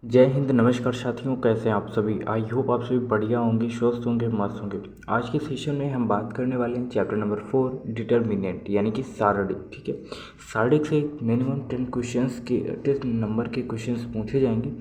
जय हिंद। नमस्कार साथियों, कैसे हैं आप सभी। आई होप आप सभी बढ़िया होंगे, स्वस्थ होंगे, मस्त होंगे। आज के सेशन में हम बात करने वाले हैं चैप्टर नंबर 4 डिटर्मिनेंट यानी कि सारणी। ठीक है, सारणी से मिनिमम 10 नंबर के क्वेश्चंस पूछे जाएंगे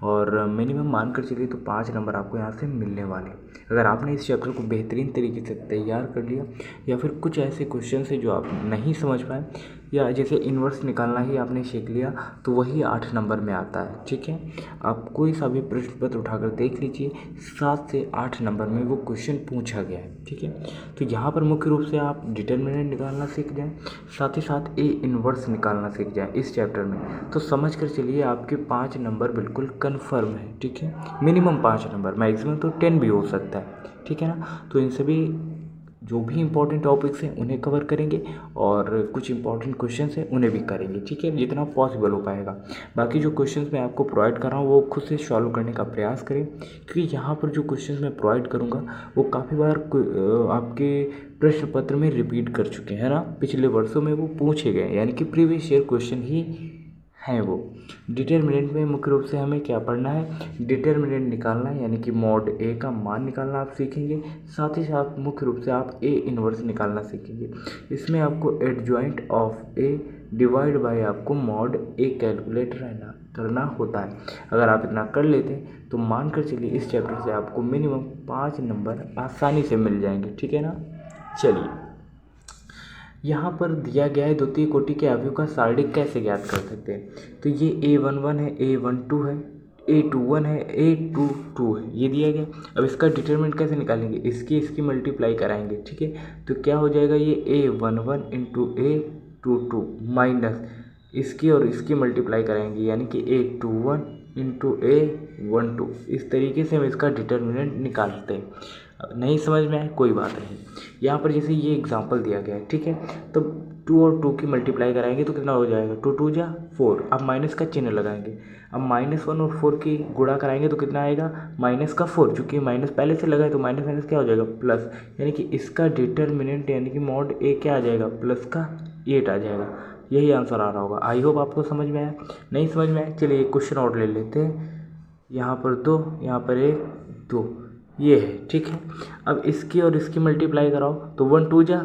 और मिनिमम मानकर चलिए तो 5 नंबर आपको यहाँ से मिलने वाले हैं। अगर आपने इस चैप्टर को बेहतरीन तरीके से तैयार कर लिया या फिर कुछ ऐसे क्वेश्चन है जो आप नहीं समझ पाए या जैसे इन्वर्स निकालना ही आपने सीख लिया तो वही 8 नंबर में आता है। ठीक है, आप कोई सा भी प्रश्न पत्र उठाकर देख लीजिए, 7 से 8 नंबर में वो क्वेश्चन पूछा गया है। ठीक है, तो यहाँ पर मुख्य रूप से आप डिटर्मिनेंट निकालना सीख जाएं, साथ ही साथ ए इन्वर्स निकालना सीख जाएं इस चैप्टर में, तो समझ कर चलिए आपके 5 नंबर बिल्कुल कन्फर्म है। ठीक है, मिनिमम 5 नंबर, मैक्सिमम तो 10 भी हो सकता है। ठीक है ना, तो इन सभी जो भी इंपॉर्टेंट टॉपिक्स हैं उन्हें कवर करेंगे और कुछ इंपॉर्टेंट क्वेश्चंस हैं उन्हें भी करेंगे। ठीक है, जितना पॉसिबल हो पाएगा। बाकी जो क्वेश्चंस मैं आपको प्रोवाइड कर रहा हूँ वो खुद से सॉल्व करने का प्रयास करें, क्योंकि यहाँ पर जो क्वेश्चंस मैं प्रोवाइड करूँगा वो काफ़ी बार आपके प्रश्न पत्र में रिपीट कर चुके हैं ना, पिछले वर्षों में वो पूछे गए, यानी कि प्रीवियस ईयर क्वेश्चन ही हैं वो। डिटर्मिनेंट में मुख्य रूप से हमें क्या पढ़ना है, डिटर्मिनेंट निकालना है, यानी कि मॉड ए का मान निकालना आप सीखेंगे। साथ ही साथ मुख्य रूप से आप ए इन्वर्स निकालना सीखेंगे। इसमें आपको adjoint of A divide by आपको मॉड ए कैलकुलेट करना होता है। अगर आप इतना कर लेते हैं तो मान कर चलिए इस चैप्टर से आपको मिनिमम 5 नंबर आसानी से मिल जाएंगे। ठीक है ना, चलिए यहाँ पर दिया गया है द्वितीय कोटि के अवयव का सारणिक कैसे ज्ञात कर सकते हैं। तो ये A11 है, A12 है, A21 है, A22 है, ये दिया गया। अब इसका डिटरमिनेंट कैसे निकालेंगे, इसकी मल्टीप्लाई कराएंगे। ठीक है, तो क्या हो जाएगा, ये A11 इंटू A22 माइनस इसकी और इसकी मल्टीप्लाई कराएंगे, यानी कि A21 इंटू A12। इस तरीके से हम इसका डिटरमिनेंट निकालते हैं। अब नहीं समझ में आए कोई बात नहीं, यहाँ पर जैसे ये एग्जांपल दिया गया है। ठीक है, तो 2 और 2 की मल्टीप्लाई कराएंगे तो कितना हो जाएगा, 2 2 जा 4। अब माइनस का चिन्ह लगाएंगे। अब -1 और 4 की गुणा कराएंगे तो कितना आएगा, -4। चूँकि माइनस पहले से लगा है तो माइनस माइनस क्या हो जाएगा, प्लस, यानी कि इसका डिटर्मिनेंट यानी कि मॉड ए क्या आ जाएगा, प्लस का 8 आ जाएगा। यही आंसर आ रहा होगा। आई होप आपको समझ में आया। नहीं समझ में आया, चलिए एक क्वेश्चन और ले लेते हैं। यहाँ पर 2, यहाँ पर 1 2, ये है। ठीक है, अब इसकी और इसकी मल्टीप्लाई कराओ तो 1 2 जा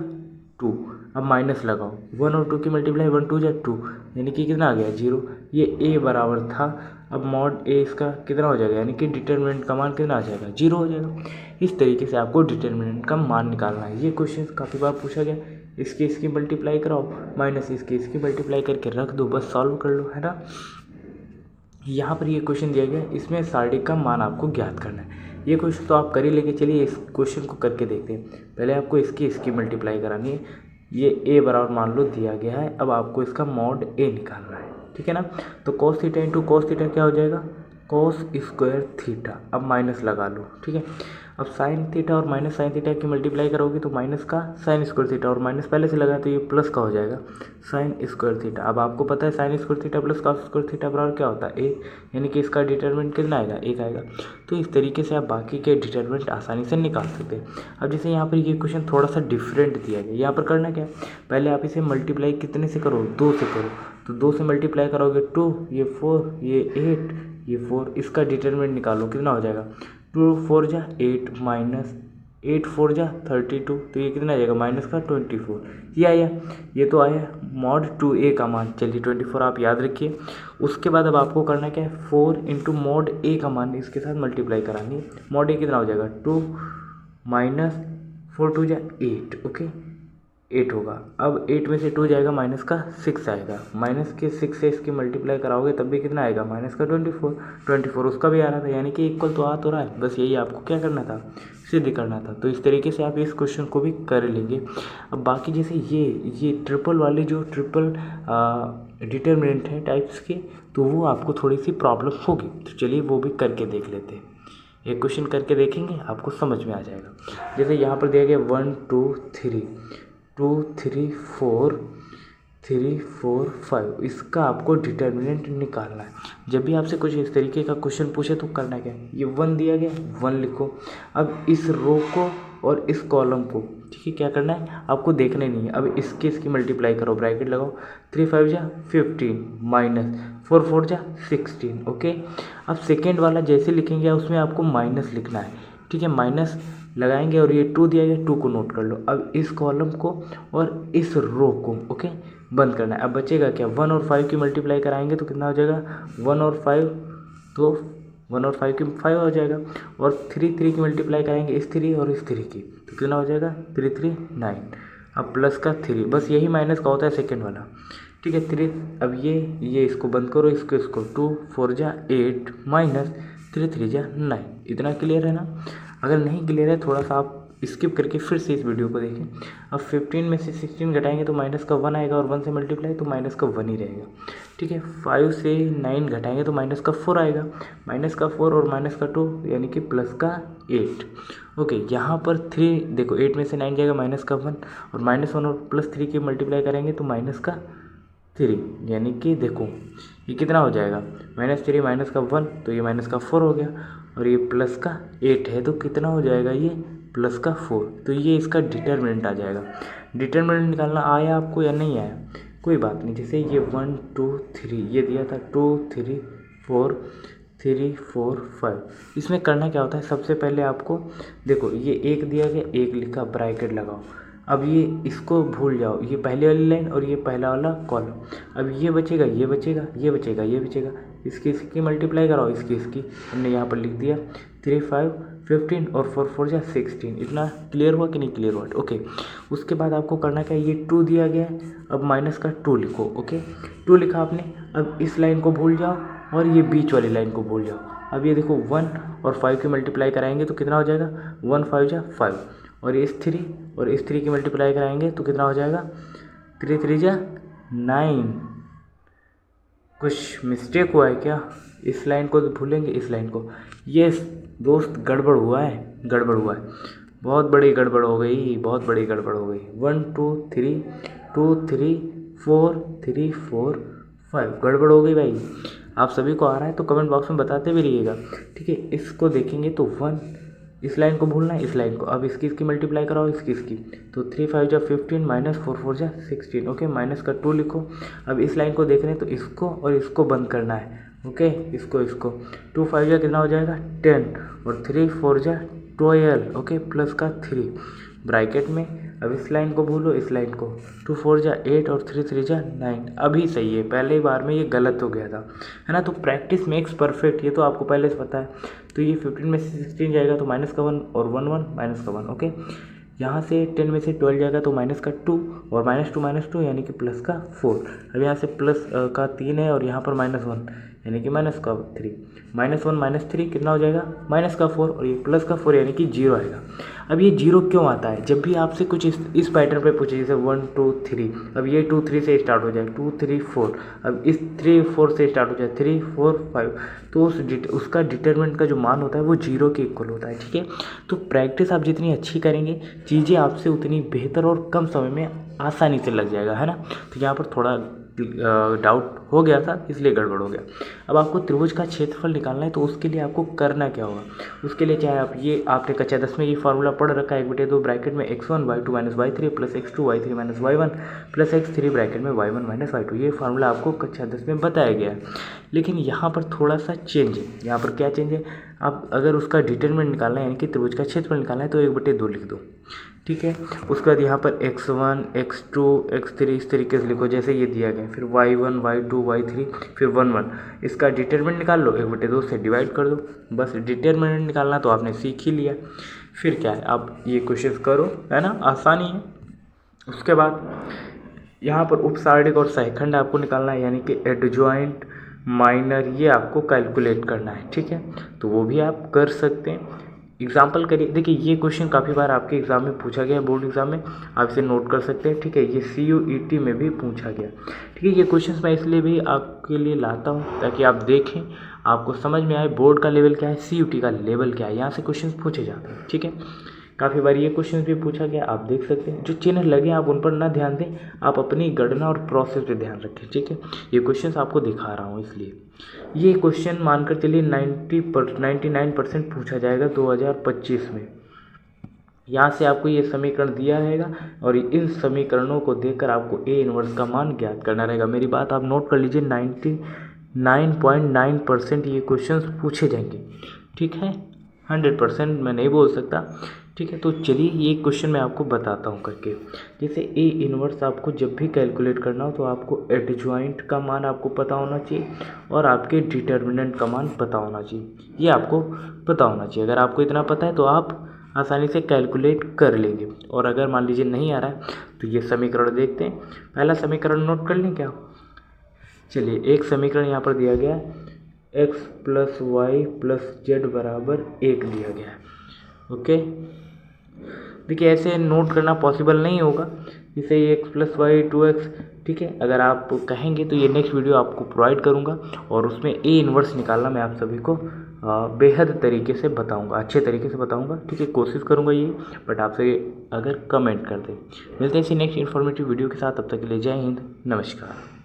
2। अब माइनस लगाओ, 1 और 2 की मल्टीप्लाई 1 2 जा 2, यानी कि कितना आ गया, 0। ये ए बराबर था, अब मॉड ए इसका कितना हो जाएगा, यानी कि डिटर्मिनेंट का मान कितना आ जाएगा, 0 हो जाएगा। इस तरीके से आपको डिटर्मिनेंट का मान निकालना है। ये क्वेश्चन काफ़ी बार पूछा गया। इसकी मल्टीप्लाई कराओ, माइनस इसकी मल्टीप्लाई करके रख दो, बस सॉल्व कर लो, है ना। यहाँ पर ये क्वेश्चन दिया गया, इसमें सारणिक का मान आपको ज्ञात करना है। ये क्वेश्चन तो आप कर ही लेंगे। चलिए इस क्वेश्चन को करके देखते हैं। पहले आपको इसकी मल्टीप्लाई करानी है। ये ए बराबर मान लो दिया गया है, अब आपको इसका मॉड ए निकालना है। ठीक है ना, तो cos theta into cos theta क्या हो जाएगा, cos स्क्वायर थीटा। अब माइनस लगा लो। ठीक है, अब साइन थीटा और माइनस साइन थीटा की मल्टीप्लाई करोगे तो माइनस का साइन स्क्वायर थीटा, और माइनस पहले से लगा तो ये प्लस का हो जाएगा साइन स्क्वायर थीटा। अब आपको पता है sine square theta plus cos square theta बराबर क्या होता है, 1, यानी कि इसका डिटरमिनेंट कितना आएगा, 1 आएगा। तो इस तरीके से आप बाकी के डिटरमिनेंट आसानी से निकाल सकते हैं। अब जैसे यहाँ पर ये क्वेश्चन थोड़ा सा डिफरेंट दिया गया, यहाँ पर करना क्या है, पहले आप इसे मल्टीप्लाई कितने से करो, 2 से करो। तो 2 से मल्टीप्लाई करोगे 2, ये 4, ये 8, ये 4, इसका डिटरमिनेंट निकालो कितना हो जाएगा, 2 4 जा 8 माइनस 8 4 जा 32, तो ये कितना आ जाएगा, माइनस का 24। ये आया, ये तो आया मॉड 2a का मान। चलिए 24 आप याद रखिए। उसके बाद अब आपको करना क्या है, 4 इंटू मॉड ए का मान इसके साथ मल्टीप्लाई करानी है। मॉड ए कितना हो जाएगा, 2 माइनस 4 2 जा 8, ओके 8 होगा। अब 8 में से 2 जाएगा, माइनस का 6 आएगा। माइनस के 6 से इसकी मल्टीप्लाई कराओगे तब भी कितना आएगा, माइनस का 24 उसका भी आ रहा था, यानी कि इक्वल तो आ तो रहा है। बस यही आपको क्या करना था, सिद्ध करना था। तो इस तरीके से आप इस क्वेश्चन को भी कर लेंगे। अब बाकी जैसे ये ट्रिपल वाले जो ट्रिपल डिटर्मिनेंट है टाइप्स के, तो वो आपको थोड़ी सी प्रॉब्लम होगी। तो चलिए वो भी करके देख लेते हैं। एक क्वेश्चन करके देखेंगे, आपको समझ में आ जाएगा। जैसे यहाँ पर दिया गया 1 2 3 2 3 4 3 4 5, इसका आपको डिटर्मिनेंट निकालना है। जब भी आपसे कुछ इस तरीके का क्वेश्चन पूछे तो करना क्या है, ये 1 दिया गया 1 लिखो। अब इस रो को और इस कॉलम को ठीक है। क्या करना है आपको, देखने नहीं है। अब इसकी मल्टीप्लाई करो, ब्रैकेट लगाओ, 3 5 जा 15 माइनस 4 4 जा 16। ओके, अब सेकेंड वाला जैसे लिखेंगे उसमें आपको माइनस लिखना है, ठीक है। माइनस लगाएंगे और ये 2 दिया गया, 2 को नोट कर लो। अब इस कॉलम को और इस रो को ओके बंद करना है। अब बचेगा क्या, 1 और 5 की मल्टीप्लाई कराएंगे तो कितना हो जाएगा, 1 और 5 तो 1 और 5 की 5 हो जाएगा, और 3 3 की मल्टीप्लाई कराएंगे इस 3 और इस 3 की तो कितना हो जाएगा, 3 3 9। अब प्लस का 3, बस यही माइनस का होता है सेकेंड वाला, ठीक है। 3 अब ये इसको बंद करो, इसको 2 4 जा 8 माइनस 3 3 जा 9। इतना क्लियर है ना। अगर नहीं क्लियर है थोड़ा सा आप स्किप करके फिर से इस वीडियो को देखें। अब 15 में से 16 घटाएंगे तो माइनस का 1 आएगा, और 1 से मल्टीप्लाई तो माइनस का 1 ही रहेगा, ठीक है। 5 से 9 घटाएंगे तो माइनस का 4 आएगा, माइनस का 4 और माइनस का 2 यानी कि प्लस का 8। ओके, यहाँ पर 3 देखो, 8 में से 9 जाएगा माइनस का 1, और माइनस 1 और प्लस 3 की मल्टीप्लाई करेंगे तो माइनस का 3, यानी कि देखो ये कितना हो जाएगा, -3 माइनस का 1 तो ये माइनस का 4 हो गया, और ये प्लस का 8 है तो कितना हो जाएगा, ये प्लस का 4। तो ये इसका डिटर्मिनेंट आ जाएगा। डिटर्मिनेंट निकालना आया आपको या नहीं आया, कोई बात नहीं। जैसे ये 1 2 3 ये दिया था, 2 3 4 3 4 5। इसमें करना क्या होता है, सबसे पहले आपको देखो ये 1 दिया गया, 1 लिखा, ब्रैकेट लगाओ। अब ये इसको भूल जाओ, ये पहले वाली लाइन और ये पहला वाला कॉलम। अब ये बचेगा, ये बचेगा, ये बचेगा, ये बचेगा, इसकी मल्टीप्लाई कराओ, इसकी हमने यहाँ पर लिख दिया 3 5 15 और 4 4 जा 16। इतना क्लियर हुआ कि नहीं क्लियर हुआ, ओके। उसके बाद आपको करना क्या है, ये 2 दिया गया है, अब माइनस का 2 लिखो, ओके। 2 लिखा आपने, अब इस लाइन को भूल जाओ और ये बीच वाली लाइन को भूल जाओ। अब ये देखो 1 और 5 की मल्टीप्लाई कराएंगे तो कितना हो जाएगा, 1 5 जा 5, और इस 3 और इस 3 की मल्टीप्लाई कराएंगे तो कितना हो जाएगा, 3 3 जा 9। कुछ मिस्टेक हुआ है क्या, इस लाइन को भूलेंगे, इस लाइन को। ये दोस्त गड़बड़ हुआ है, गड़बड़ हुआ है, बहुत बड़ी गड़बड़ हो गई, बहुत बड़ी गड़बड़ हो गई। 1 2 3 2 3 4 3 4 5 गड़बड़ हो गई भाई। आप सभी को आ रहा है तो कमेंट बॉक्स में बताते भी रहिएगा, ठीक है। इसको देखेंगे तो 1, इस लाइन को भूलना है, इस लाइन को। अब इसकी मल्टीप्लाई कराओ, इसकी तो 3 5 जा 15 माइनस 4 4 जा 16, ओके। माइनस का 2 लिखो। अब इस लाइन को देख रहे हैं तो इसको और इसको बंद करना है, ओके। इसको 2 5 जा कितना हो जाएगा 10, और 3 4 जा 12, ओके, प्लस का 3 ब्रैकेट में। अब इस लाइन को भूलो, इस लाइन को, 2 4 जा 8 और 3 3 जा 9। अभी सही है, पहले बार में ये गलत हो गया था, है ना। तो प्रैक्टिस मेक्स परफेक्ट, ये तो आपको पहले से पता है। तो ये 15 में से 16 जाएगा तो माइनस का 1 और 1 1 माइनस का 1, ओके। यहाँ से 10 में से 12 जाएगा तो माइनस का 2 और -2 यानी कि प्लस का 4। अब यहाँ से प्लस का 3 है और यहाँ पर -1 यानी कि माइनस का 3, -1 -3 कितना हो जाएगा, माइनस का 4, और ये प्लस का 4 यानी कि 0 आएगा। अब ये 0 क्यों आता है, जब भी आपसे कुछ इस पैटर्न पे पूछे, जैसे 1 2 3, अब ये 2 3 से स्टार्ट हो जाए, 2 3 4, अब इस 3 4 से स्टार्ट हो जाए, 3 4 5, तो उसका डिटरमिनेंट का जो मान होता है वो 0 के इक्वल होता है, ठीक है। तो प्रैक्टिस आप जितनी अच्छी करेंगे चीज़ें आपसे उतनी बेहतर और कम समय में आसानी से लग जाएगा, है ना। तो यहाँ पर थोड़ा डाउट हो गया था इसलिए गड़बड़ हो गया। अब आपको त्रिभुज का क्षेत्रफल निकालना है तो उसके लिए आपको करना क्या होगा, उसके लिए चाहे आप ये आपने कक्षा 10 में ये फार्मूला पढ़ रखा है, 1/2 ब्रैकेट में x1 y2 minus y3 plus x2 y3 minus y1 plus x3 bracket में y1 माइनस y2, ये फार्मूला आपको कक्षा 10 में बताया गया है। लेकिन यहाँ पर थोड़ा सा चेंज है। यहाँ पर क्या चेंज है, आप अगर उसका डिटरमिनेंट निकालना है यानी कि त्रिभुज का क्षेत्रफल निकालना है तो 1/2 लिख दो, ठीक है। उसके बाद यहाँ पर x1 x2 x3 इस तरीके से लिखो जैसे ये दिया गया, फिर y1 y2 y3 फिर 1 1। इसका डिटरमिनेंट निकाल लो, 1/2 से डिवाइड कर दो, बस डिटरमिनेंट निकालना तो आपने सीख ही लिया। फिर क्या है, आप ये क्वेश्चन करो, है ना, आसानी है। उसके बाद यहाँ पर उपसारणिक और सहखंड आपको निकालना है, यानी कि एडजॉइंट माइनर, ये आपको कैलकुलेट करना है, ठीक है। तो वो भी आप कर सकते हैं। एग्जाम्पल करिए, देखिए ये क्वेश्चन काफ़ी बार आपके एग्जाम में पूछा गया है, बोर्ड एग्जाम में, आप इसे नोट कर सकते हैं, ठीक है। ये CUET में भी पूछा गया, ठीक है। ये क्वेश्चन मैं इसलिए भी आपके लिए लाता हूँ ताकि आप देखें, आपको समझ में आए बोर्ड का लेवल क्या है, CUET का लेवल क्या है, यहाँ से क्वेश्चन पूछे जाते हैं, ठीक है। काफ़ी बार ये क्वेश्चन भी पूछा गया, आप देख सकते हैं। जो चिन्ह लगे आप उन पर ना ध्यान दें, आप अपनी गणना और प्रोसेस पे ध्यान रखें, ठीक है। ये क्वेश्चन आपको दिखा रहा हूँ इसलिए। ये क्वेश्चन मानकर चलिए 99% पूछा जाएगा 2025 में, यहाँ से आपको ये समीकरण दिया रहेगा और इन समीकरणों को देखकर आपको ए इनवर्स का मान ज्ञात करना रहेगा। मेरी बात आप नोट कर लीजिए, 99.9% ये क्वेश्चंस पूछे जाएंगे, ठीक है। 100% मैं नहीं बोल सकता, ठीक है। तो चलिए ये क्वेश्चन मैं आपको बताता हूँ करके। जैसे ए इनवर्स आपको जब भी कैलकुलेट करना हो तो आपको एडजॉइंट का मान आपको पता होना चाहिए और आपके डिटर्मिनेंट का मान पता होना चाहिए, ये आपको पता होना चाहिए। अगर आपको इतना पता है तो आप आसानी से कैलकुलेट कर लेंगे। और अगर मान लीजिए नहीं आ रहा है तो ये समीकरण देखते हैं। पहला समीकरण नोट कर लें क्या? चलिए, एक समीकरण यहाँ पर दिया गया है, x plus Y plus Z बराबर 1 दिया गया है, ओके। देखिए ऐसे नोट करना पॉसिबल नहीं होगा, जैसे ये x प्लस वाई 2x, ठीक है। अगर आप कहेंगे तो ये नेक्स्ट वीडियो आपको प्रोवाइड करूँगा और उसमें ए इनवर्स निकालना मैं आप सभी को बेहद तरीके से बताऊंगा, अच्छे तरीके से बताऊंगा, ठीक है। कोशिश करूंगा ये, बट आपसे अगर कमेंट कर दें। मिलते हैं इसी नेक्स्ट इन्फॉर्मेटिव वीडियो के साथ, तब तक के लिए जय हिंद, नमस्कार।